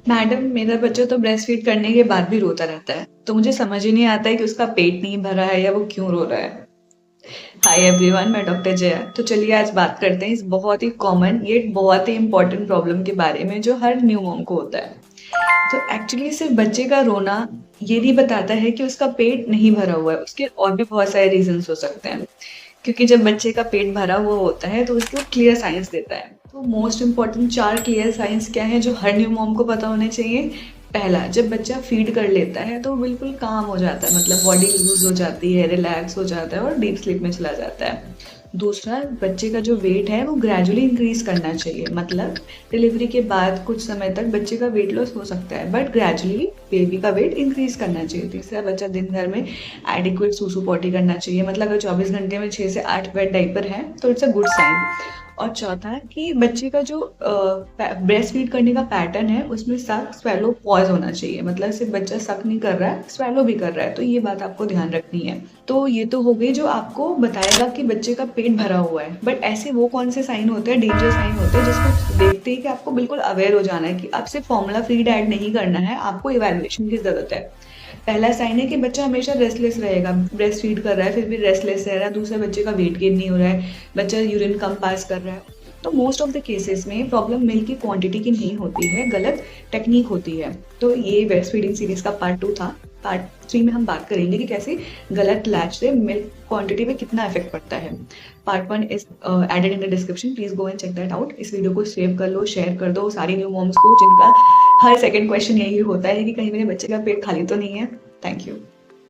Madam, मेरा बच्चा तो ब्रेस्ट फीड करने के बाद भी रोता रहता है, तो मुझे समझ ही नहीं आता है कि उसका पेट नहीं भरा है या वो क्यों रो रहा है। हाय एवरीवन, मैं डॉक्टर जया। तो चलिए आज बात करते हैं इस बहुत ही कॉमन ये बहुत ही इंपॉर्टेंट प्रॉब्लम के बारे में जो हर न्यू मॉम को होता है। तो एक्चुअली सिर्फ बच्चे का रोना ये नहीं बताता है कि उसका पेट नहीं भरा हुआ है, उसके और भी बहुत सारे रीजंस हो सकते हैं। क्योंकि जब बच्चे का पेट भरा हुआ होता है तो उसको क्लियर साइंस देता है। तो मोस्ट इम्पॉर्टेंट 4 क्लियर साइंस क्या है जो हर न्यू मॉम को पता होने चाहिए। पहला, जब बच्चा फीड कर लेता है तो वो बिल्कुल काम हो जाता है, मतलब बॉडी लूज हो जाती है, रिलैक्स हो जाता है और डीप स्लीप में चला जाता है। दूसरा, बच्चे का जो वेट है वो ग्रेजुअली इंक्रीज करना चाहिए, मतलब डिलीवरी के बाद कुछ समय तक बच्चे का वेट लॉस हो सकता है बट ग्रेजुअली बेबी का वेट इंक्रीज करना चाहिए। तीसरा, बच्चा दिन भर में एडिक्वेट सूसू पॉटी करना चाहिए, मतलब अगर 24 घंटे में 6 से 8 वेट डाइपर है तो इट्स अ गुड साइन। और चौथा, कि बच्चे का जो ब्रेस्ट फीड करने का पैटर्न है उसमें सक स्वेलो पॉज होना चाहिए, मतलब सिर्फ बच्चा सक नहीं कर रहा है, स्वेलो भी कर रहा है, तो ये बात आपको ध्यान रखनी है। तो ये तो हो गई जो आपको बताएगा कि बच्चे का पेट भरा हुआ है, बट ऐसे वो कौन से साइन होते हैं, डेंजर साइन होते हैं जिसको देखते ही कि आपको बिल्कुल अवेयर हो जाना है कि अब सिर्फ फॉर्मूला फीड ऐड नहीं करना है, आपको इवैल्यूएशन की जरूरत है। पहला साइन है कि बच्चा हमेशा रेस्टलेस रहेगा, ब्रेस्ट फीड कर रहा है फिर भी रेस्टलेस रह रहा है। दूसरा, बच्चे का वेट गेन नहीं हो रहा है, बच्चा यूरिन कम पास कर रहा है। तो मोस्ट ऑफ द केसेस में प्रॉब्लम मिल्क की क्वांटिटी की नहीं होती है, गलत टेक्निक होती है। तो ये ब्रेस्ट फीडिंग सीरीज का पार्ट 2 था। पार्ट 3 में हम बात करेंगे कि कैसे गलत लैच से मिल्क क्वांटिटी पे कितना इफेक्ट पड़ता है। Part 1 is added in the description, please go and check that out. इस वीडियो को सेव कर लो, शेयर कर दो सारी न्यू मॉम्स को जिनका हर सेकंड क्वेश्चन यही होता है कि कहीं मेरे बच्चे का पेट खाली तो नहीं है। Thank you.